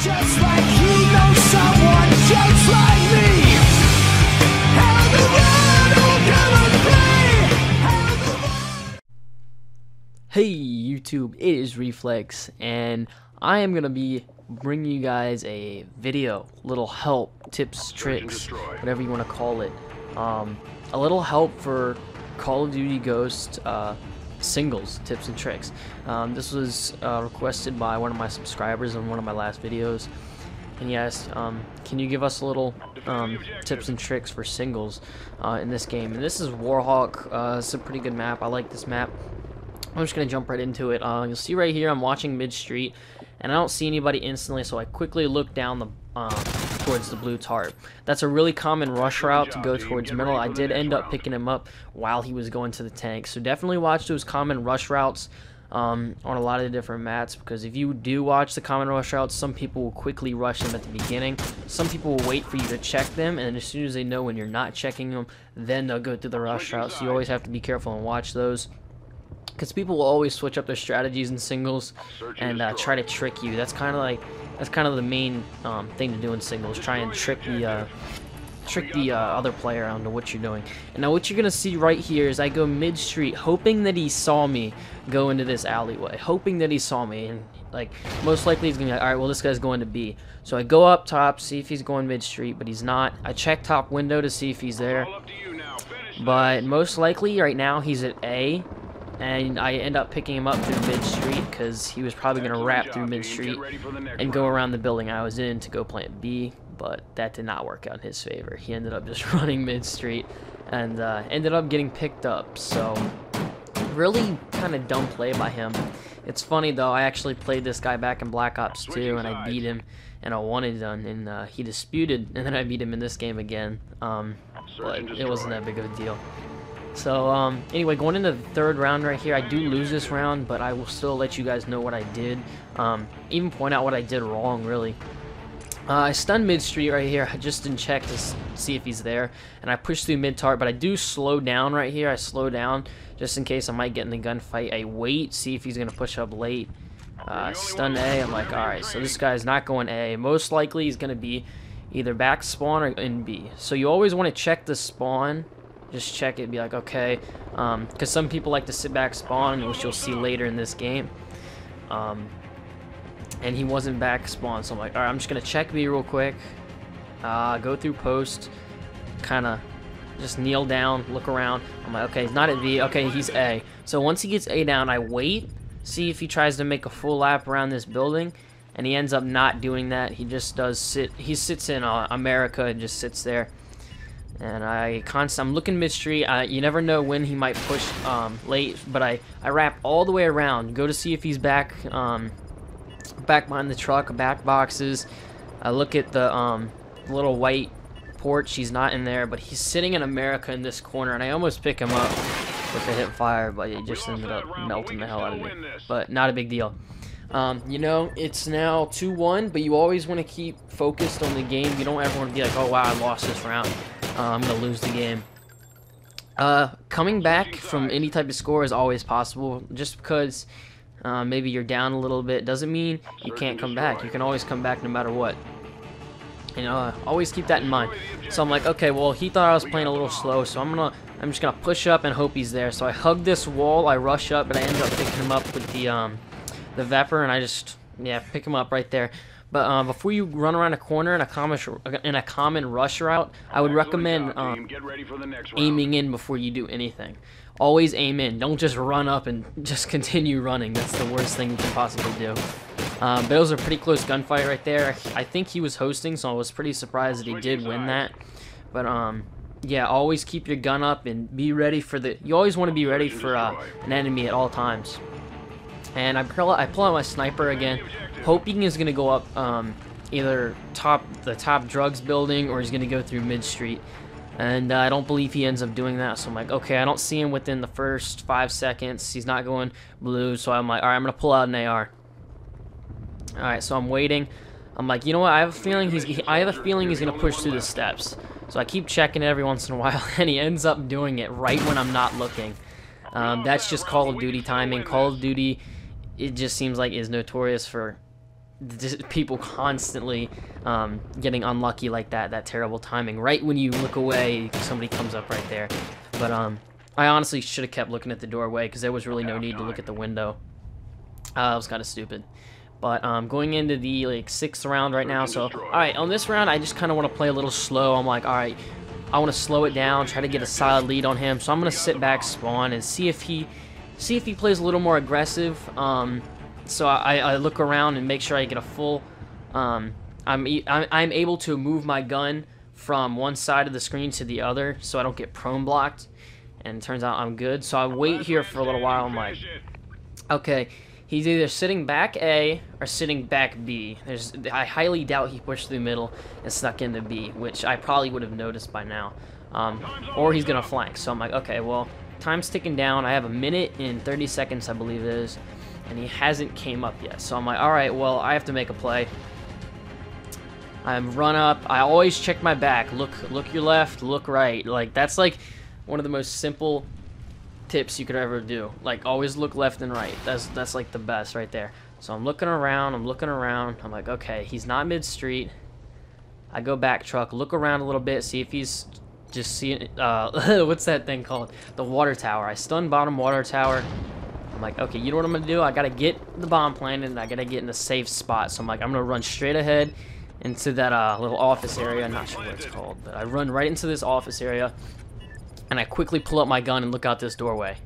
Just like he knows someone just like me. How the world will come and play. How the world... Hey YouTube, it is Reflex, and I am going to be bringing you guys a video, little help, tips, tricks, whatever you want to call it. A little help for Call of Duty Ghost singles, tips and tricks. This was requested by one of my subscribers in one of my last videos, and he asked, can you give us a little tips and tricks for singles in this game? And this is Warhawk. It's a pretty good map. I like this map. I'm just going to jump right into it. You'll see right here I'm watching mid-street, and I don't see anybody instantly, so I quickly look down the towards the blue tarp. That's a really common rush route to go towards middle. I did end up picking him up while he was going to the tank, so definitely watch those common rush routes on a lot of the different mats, because if you do watch the common rush routes, some people will quickly rush them at the beginning. Some people will wait for you to check them, and as soon as they know when you're not checking them, then they'll go through the rush route. So you always have to be careful and watch those, because people will always switch up their strategies in singles and try to trick you. That's kind of the main thing to do in singles. Try and trick the other player onto what you're doing. And now what you're gonna see right here is I go mid-street, hoping that he saw me go into this alleyway, hoping that he saw me, and like most likely he's gonna be like, all right, well, this guy's going to B. So I go up top, see if he's going mid-street, but he's not. I check top window to see if he's there, but most likely right now he's at A. And I end up picking him up through mid-street because he was probably going to wrap through mid-street and go around the building I was in to go plant B, but that did not work out in his favor. He ended up just running mid-street and ended up getting picked up. So really kind of dumb play by him. It's funny though, I actually played this guy back in Black Ops 2 and I beat him and I wanted done, and he disputed, and then I beat him in this game again, but it wasn't that big of a deal. So anyway, going into the third round right here, I do lose this round, but I will still let you guys know what I did, even point out what I did wrong, really. I stunned mid-street right here. I just didn't check to see if he's there, and I pushed through mid-tart, but I do slow down right here. I slow down just in case I might get in the gunfight. I wait, see if he's going to push up late. Stun A, I'm like, alright, so this guy's not going A. Most likely he's going to be either back spawn or in B. So you always want to check the spawn. Just check it, be like, okay, because some people like to sit back spawn, which you'll see later in this game, and he wasn't back spawn, so I'm like, alright, I'm just going to check B real quick, go through post, kind of just kneel down, look around. I'm like, okay, he's not at B, okay, he's A. So once he gets A down, I wait, see if he tries to make a full lap around this building, and he ends up not doing that. He just does he sits in America and just sits there. And I'm looking mid-street. You never know when he might push late, but I wrap all the way around, go to see if he's back back behind the truck, back boxes. I look at the little white porch. He's not in there, but he's sitting in America in this corner, and I almost pick him up with a hip fire, but he just ended up melting the hell out of me. But not a big deal. You know, it's now 2-1, but you always want to keep focused on the game. You don't ever want to be like, oh wow, I lost this round. I'm going to lose the game. Coming back from any type of score is always possible. Just because maybe you're down a little bit doesn't mean you can't come back. You can always come back no matter what. You know, always keep that in mind. So I'm like, okay, well, he thought I was playing a little slow, so I'm just gonna push up and hope he's there. So I hug this wall, I rush up, but I end up picking him up with the Vapor, and I just pick him up right there. But before you run around a corner in a common rush route, I would recommend aiming in before you do anything. Always aim in. Don't just run up and just continue running. That's the worst thing you can possibly do. But it was a pretty close gunfight right there. I think he was hosting, so I was pretty surprised that he did win that. But yeah, always keep your gun up and be ready for you always want to be ready for an enemy at all times. And I pull out my sniper again, hoping he's gonna go up either the top drugs building, or he's gonna go through mid-street. And I don't believe he ends up doing that, so I'm like, okay, I don't see him within the first 5 seconds. He's not going blue, so I'm like, alright, I'm gonna pull out an AR. Alright, so I'm waiting. I'm like, you know what? I have a feeling he's gonna push through the steps. So I keep checking it every once in a while, and he ends up doing it right when I'm not looking. That's just Call of Duty timing. Call of Duty, it just seems like, is notorious for just people constantly getting unlucky like that terrible timing. Right when you look away, somebody comes up right there. But I honestly should have kept looking at the doorway because there was really no need to look at the window. It was kind of stupid. But going into the like 6th round right now. So all right, on this round I just kind of want to play a little slow. I'm like, all right, I want to slow it down, try to get a solid lead on him. So I'm gonna sit back, spawn, and see if he plays a little more aggressive. So I look around and make sure I get a full. I'm able to move my gun from one side of the screen to the other, so I don't get prone blocked. And it turns out I'm good. So I wait here for a little while. I'm like, okay, he's either sitting back A or sitting back B. I highly doubt he pushed through the middle and snuck into B, which I probably would have noticed by now. Or he's gonna flank. So I'm like, okay, well, time's ticking down. I have 1 minute and 30 seconds, I believe it is, and he hasn't came up yet. So I'm like, all right, well, I have to make a play. I'm run up. I always check my back. Look your left, look right. Like, that's like one of the most simple tips you could ever do. Like, always look left and right. That's like the best right there. So I'm looking around. I'm like, okay, he's not mid street. I go back truck, look around a little bit, see if he's just seeing what's that thing called? The water tower. I stun bottom water tower. I'm like, okay, you know what I'm gonna do? I gotta get the bomb planted and I gotta get in a safe spot. So I'm like, I'm gonna run straight ahead into that little office area. I'm not sure what it's called, but I run right into this office area and I quickly pull up my gun and look out this doorway.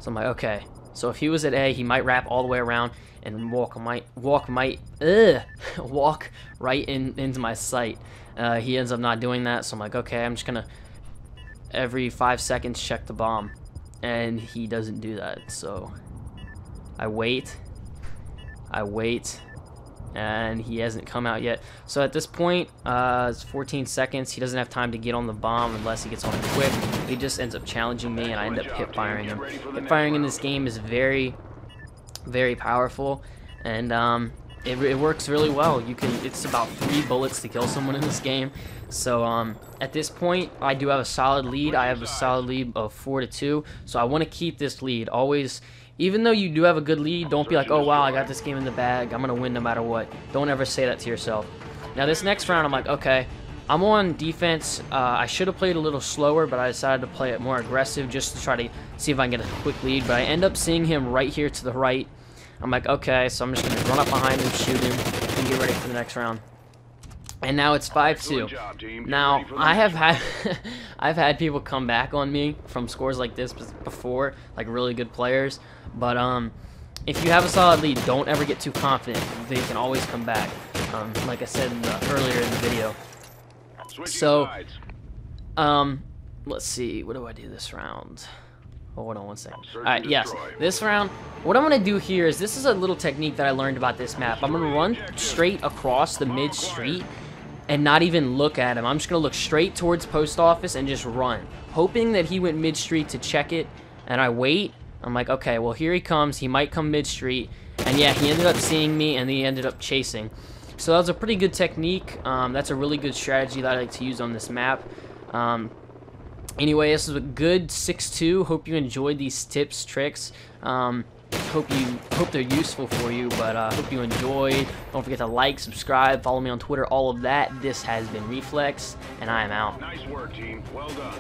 So I'm like, okay, so if he was at A, he might wrap all the way around and walk right into my sight. He ends up not doing that, so I'm like, okay, I'm just gonna every 5 seconds check the bomb, and he doesn't do that. So I wait, and he hasn't come out yet. So at this point, it's 14 seconds. He doesn't have time to get on the bomb unless he gets on it quick. He just ends up challenging me, and I end up hip firing him. Hip firing in this game is very, very powerful, and it works really well. It's about 3 bullets to kill someone in this game. So at this point, I do have a solid lead. I have a solid lead of 4-2. So I want to keep this lead. Always, even though you do have a good lead, don't be like, oh wow, I got this game in the bag, I'm gonna win no matter what. Don't ever say that to yourself. Now this next round, I'm like, okay, I'm on defense. I should have played a little slower, but I decided to play it more aggressive just to try to see if I can get a quick lead. But I end up seeing him right here to the right. I'm like, okay, so I'm just gonna run up behind him, shoot him, and get ready for the next round. And now it's 5-2. Now I have had I've had people come back on me from scores like this before, like really good players. But if you have a solid lead, don't ever get too confident. They can always come back. Like I said earlier in the video. So let's see, what do I do this round? Oh, hold on one second. Alright, yes. This round, what I'm going to do here is, this is a little technique that I learned about this map. I'm going to run straight across the mid-street and not even look at him. I'm just going to look straight towards post office and just run, hoping that he went mid-street to check it. And I wait. I'm like, okay, well, here he comes. He might come mid-street. And yeah, he ended up seeing me, and he ended up chasing. So that was a pretty good technique. That's a really good strategy that I like to use on this map. Anyway, this is a good 6-2. Hope you enjoyed these tips, tricks. Hope they're useful for you, but hope you enjoyed. Don't forget to like, subscribe, follow me on Twitter, all of that. This has been Reflex, and I am out. Nice work, team. Well done.